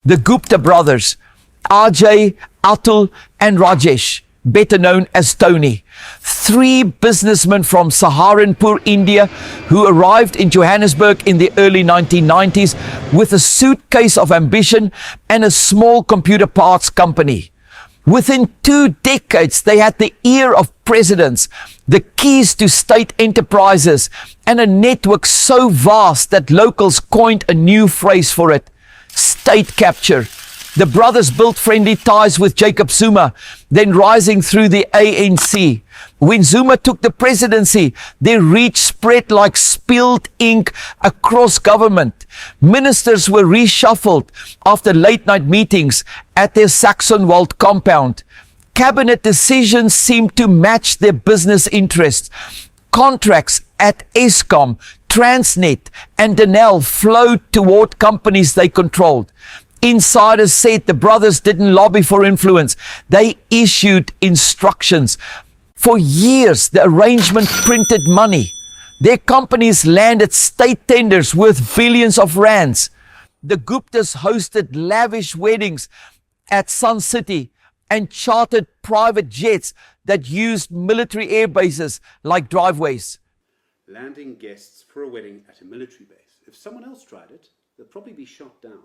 The Gupta brothers, Ajay, Atul, and Rajesh, better known as Tony, three businessmen from Saharanpur, India, who arrived in Johannesburg in the early 1990s with a suitcase of ambition and a small computer parts company. Within 2 decades, they had the ear of presidents, the keys to state enterprises, and a network so vast that locals coined a new phrase for it: state capture. The brothers built friendly ties with Jacob Zuma, then rising through the ANC. When Zuma took the presidency, their reach spread like spilled ink across government. Ministers were reshuffled after late-night meetings at their Saxonwold compound. Cabinet decisions seemed to match their business interests. Contracts at Eskom, Transnet, and Denel flowed toward companies they controlled. Insiders said the brothers didn't lobby for influence. They issued instructions. For years, the arrangement printed money. Their companies landed state tenders worth billions of rands. The Guptas hosted lavish weddings at Sun City and chartered private jets that used military air bases like driveways. Landing guests for a wedding at a military base. If someone else tried it, they'd probably be shot down.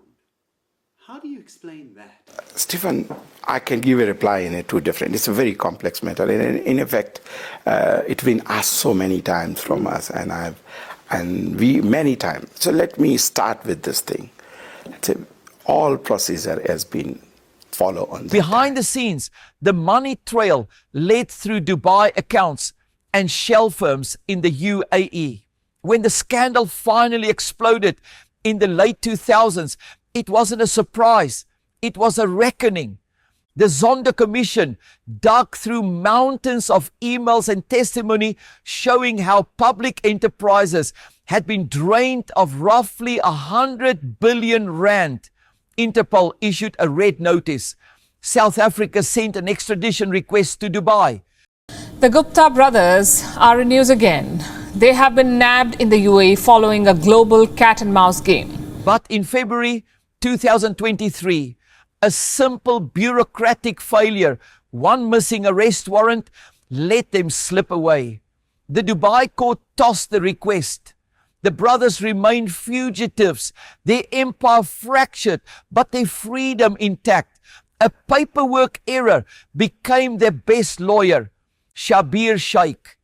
How do you explain that? Stephen, I can give a reply in two different. It's a very complex matter. In effect, it's been asked so many times from us, and we many times. So let me start with this thing. All procedure has been followed on. Behind the scenes, the money trail led through Dubai accounts and shell firms in the UAE. When the scandal finally exploded in the late 2000s, it wasn't a surprise. It was a reckoning. The Zondo Commission dug through mountains of emails and testimony showing how public enterprises had been drained of roughly 100 billion rand. Interpol issued a red notice. South Africa sent an extradition request to Dubai. The Gupta brothers are in news again. They have been nabbed in the UAE following a global cat and mouse game. But in February 2023, a simple bureaucratic failure, one missing arrest warrant, let them slip away. The Dubai court tossed the request. The brothers remained fugitives, their empire fractured, but their freedom intact. A paperwork error became their best lawyer, Schabir Shaik.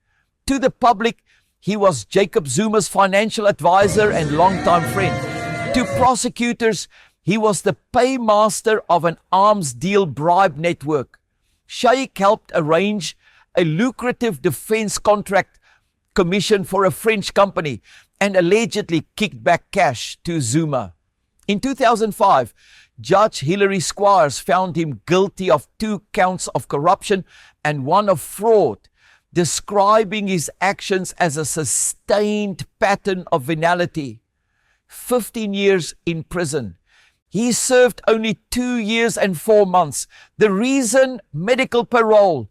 To the public, he was Jacob Zuma's financial advisor and longtime friend. To prosecutors, he was the paymaster of an arms deal bribe network. Shaik helped arrange a lucrative defense contract commission for a French company and allegedly kicked back cash to Zuma. In 2005, Judge Hilary Squires found him guilty of 2 counts of corruption and 1 of fraud, describing his actions as a sustained pattern of venality. 15 years in prison. He served only 2 years and 4 months. The reason? Medical parole.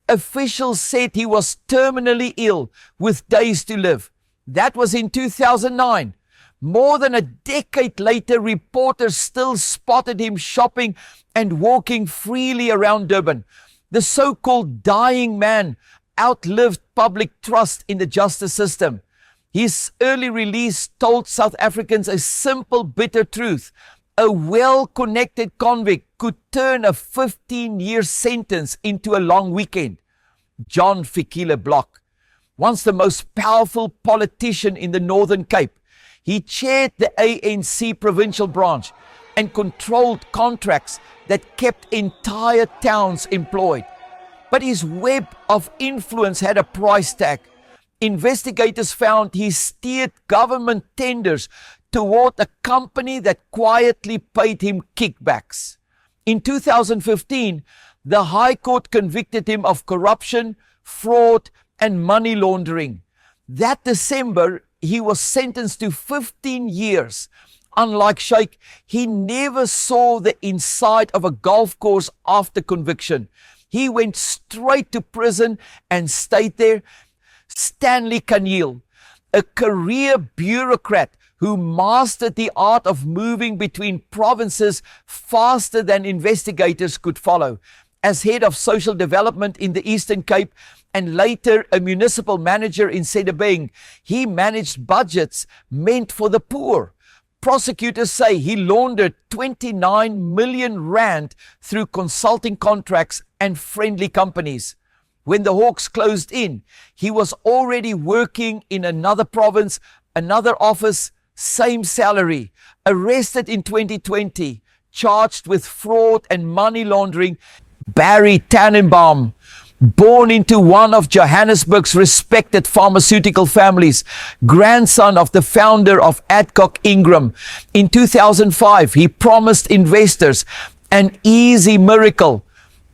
Officials said he was terminally ill with days to live. That was in 2009. More than a decade later, reporters still spotted him shopping and walking freely around Durban. The so-called dying man outlived public trust in the justice system. His early release told South Africans a simple, bitter truth. A well-connected convict could turn a 15-year sentence into a long weekend. John Fikile Block, once the most powerful politician in the Northern Cape, he chaired the ANC provincial branch and controlled contracts that kept entire towns employed. But his web of influence had a price tag. Investigators found he steered government tenders toward a company that quietly paid him kickbacks. In 2015, the High Court convicted him of corruption, fraud, and money laundering. That December, he was sentenced to 15 years. Unlike Shaik, he never saw the inside of a golf course after conviction. He went straight to prison and stayed there. Stanley Kaniel, a career bureaucrat who mastered the art of moving between provinces faster than investigators could follow. As head of social development in the Eastern Cape and later a municipal manager in Sedibeng, he managed budgets meant for the poor. Prosecutors say he laundered 29 million rand through consulting contracts and friendly companies. When the Hawks closed in, he was already working in another province, another office, same salary. Arrested in 2020, charged with fraud and money laundering, Barry Tannenbaum, born into one of Johannesburg's respected pharmaceutical families, grandson of the founder of Adcock Ingram. In 2005, he promised investors an easy miracle,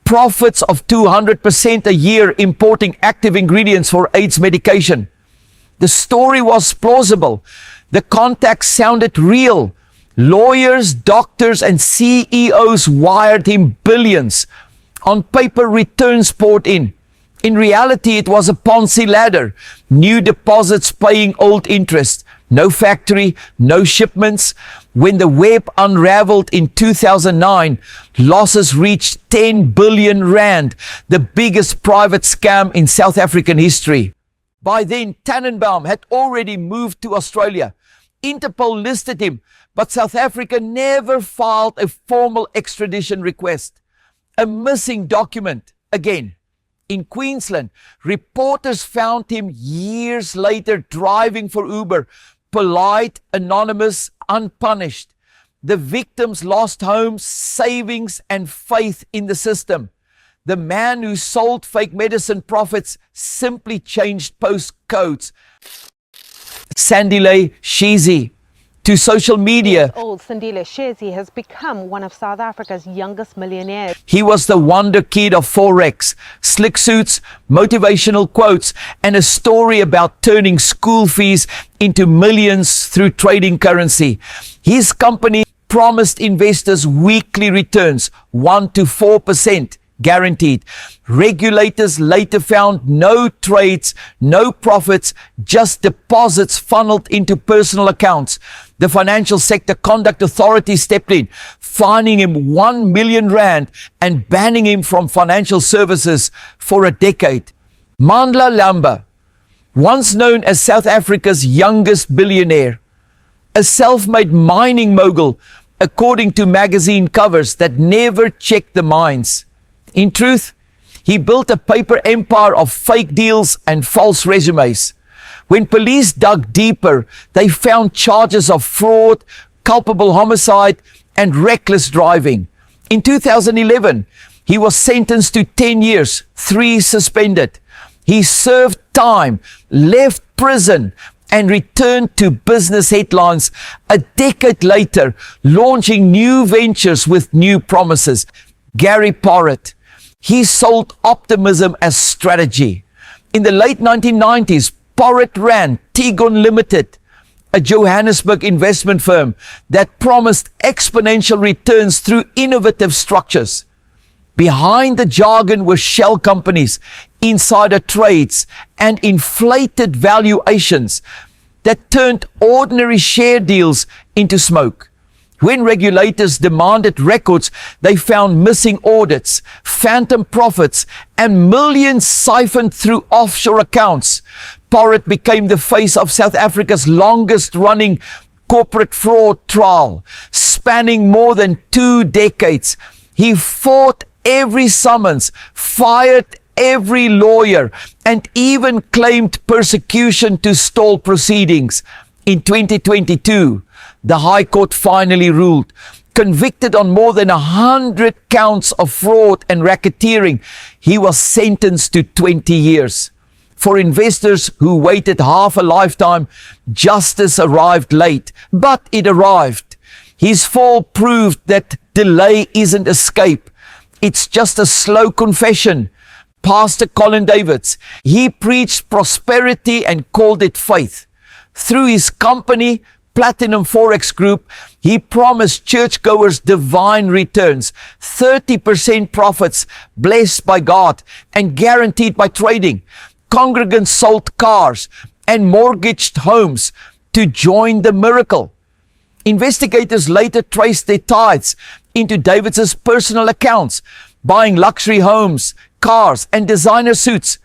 profits of 200% a year importing active ingredients for AIDS medication. The story was plausible. The contacts sounded real. Lawyers, doctors, and CEOs wired him billions. On paper, returns poured in. In reality, it was a Ponzi ladder. New deposits paying old interest. No factory, no shipments. When the web unraveled in 2009, losses reached 10 billion rand, the biggest private scam in South African history. By then, Tannenbaum had already moved to Australia. Interpol listed him, but South Africa never filed a formal extradition request. A missing document again. In Queensland, reporters found him years later driving for Uber, polite, anonymous, unpunished. The victims lost homes, savings, and faith in the system. The man who sold fake medicine profits simply changed postcodes. Sandile Shizi to social media. Old Sandile Shizi has become one of South Africa's youngest millionaires. He was the wonder kid of Forex, slick suits, motivational quotes, and a story about turning school fees into millions through trading currency. His company promised investors weekly returns, 1 to 4%. Guaranteed. Regulators later found no trades, no profits, just deposits funneled into personal accounts. The Financial Sector Conduct Authority stepped in, fining him 1 million rand and banning him from financial services for a decade. Mandla Lamba, once known as South Africa's youngest billionaire, a self-made mining mogul, according to magazine covers that never checked the mines. In truth, he built a paper empire of fake deals and false resumes. When police dug deeper, they found charges of fraud, culpable homicide, and reckless driving. In 2011, he was sentenced to 10 years, 3 suspended. He served time, left prison, and returned to business headlines a decade later, launching new ventures with new promises. Gary Porritt. He sold optimism as strategy. In the late 1990s, Porritt ran Tegon Limited, a Johannesburg investment firm that promised exponential returns through innovative structures. Behind the jargon were shell companies, insider trades, and inflated valuations that turned ordinary share deals into smoke. When regulators demanded records, they found missing audits, phantom profits, and millions siphoned through offshore accounts. Porritt became the face of South Africa's longest-running corporate fraud trial, spanning more than 2 decades. He fought every summons, fired every lawyer, and even claimed persecution to stall proceedings. In 2022, the High Court finally ruled. Convicted on more than 100 counts of fraud and racketeering, he was sentenced to 20 years. For investors who waited half a lifetime, justice arrived late, but it arrived. His fall proved that delay isn't escape. It's just a slow confession. Pastor Colin Davids, he preached prosperity and called it faith. Through his company, Platinum Forex Group, he promised churchgoers divine returns, 30% profits blessed by God and guaranteed by trading. Congregants sold cars and mortgaged homes, to join the miracle. Investigators later traced their tithes into Davids' personal accounts, buying luxury homes, cars, and designer suits.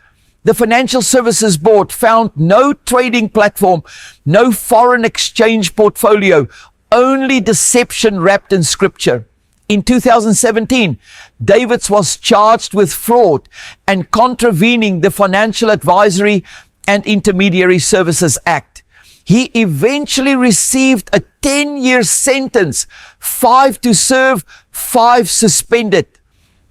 The Financial Services Board found no trading platform, no foreign exchange portfolio, only deception wrapped in scripture. In 2017, Davids was charged with fraud and contravening the Financial Advisory and Intermediary Services Act. He eventually received a 10-year sentence, 5 to serve, 5 suspended.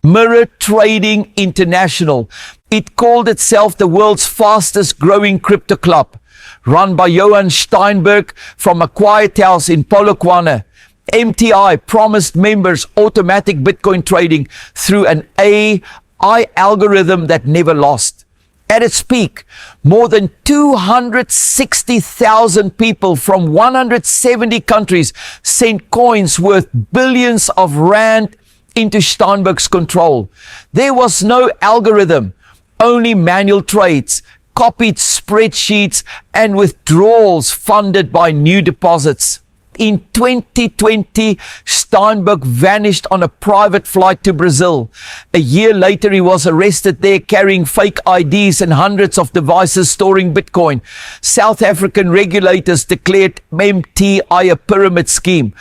Mirror Trading International. It called itself the world's fastest growing crypto club, run by Johan Steinberg from a quiet house in Polokwane. MTI promised members automatic Bitcoin trading through an AI algorithm that never lost. At its peak, more than 260,000 people from 170 countries sent coins worth billions of rand into Steinberg's control. There was no algorithm, only manual trades, copied spreadsheets, and withdrawals funded by new deposits. In 2020, Steinberg vanished on a private flight to Brazil. A year later, he was arrested there carrying fake IDs and hundreds of devices storing Bitcoin. South African regulators declared MTI a pyramid scheme.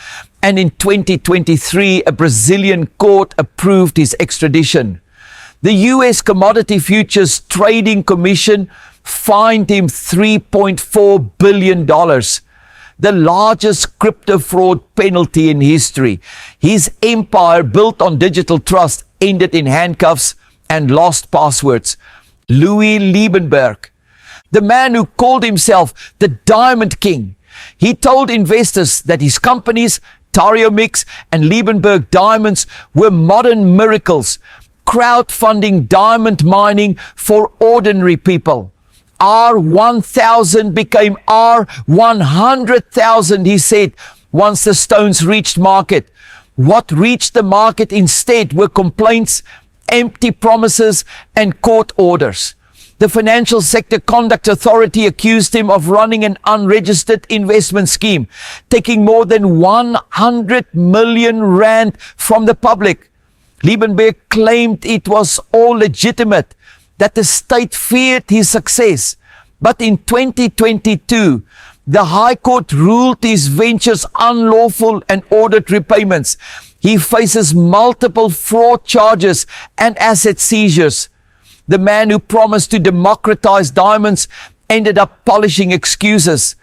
And in 2023, a Brazilian court approved his extradition. The U.S. Commodity Futures Trading Commission fined him $3.4 billion. The largest crypto fraud penalty in history. His empire, built on digital trust, ended in handcuffs and lost passwords. Louis Liebenberg, the man who called himself the Diamond King. He told investors that his companies, Tariomix and Liebenberg Diamonds, were modern miracles, crowdfunding diamond mining for ordinary people. R1000 became R100,000, he said, once the stones reached market. What reached the market instead were complaints, empty promises, and court orders. The Financial Sector Conduct Authority accused him of running an unregistered investment scheme, taking more than 100 million rand from the public. Liebenberg claimed it was all legitimate, that the state feared his success. But in 2022, the High Court ruled his ventures unlawful and ordered repayments. He faces multiple fraud charges and asset seizures. The man who promised to democratize diamonds ended up polishing excuses.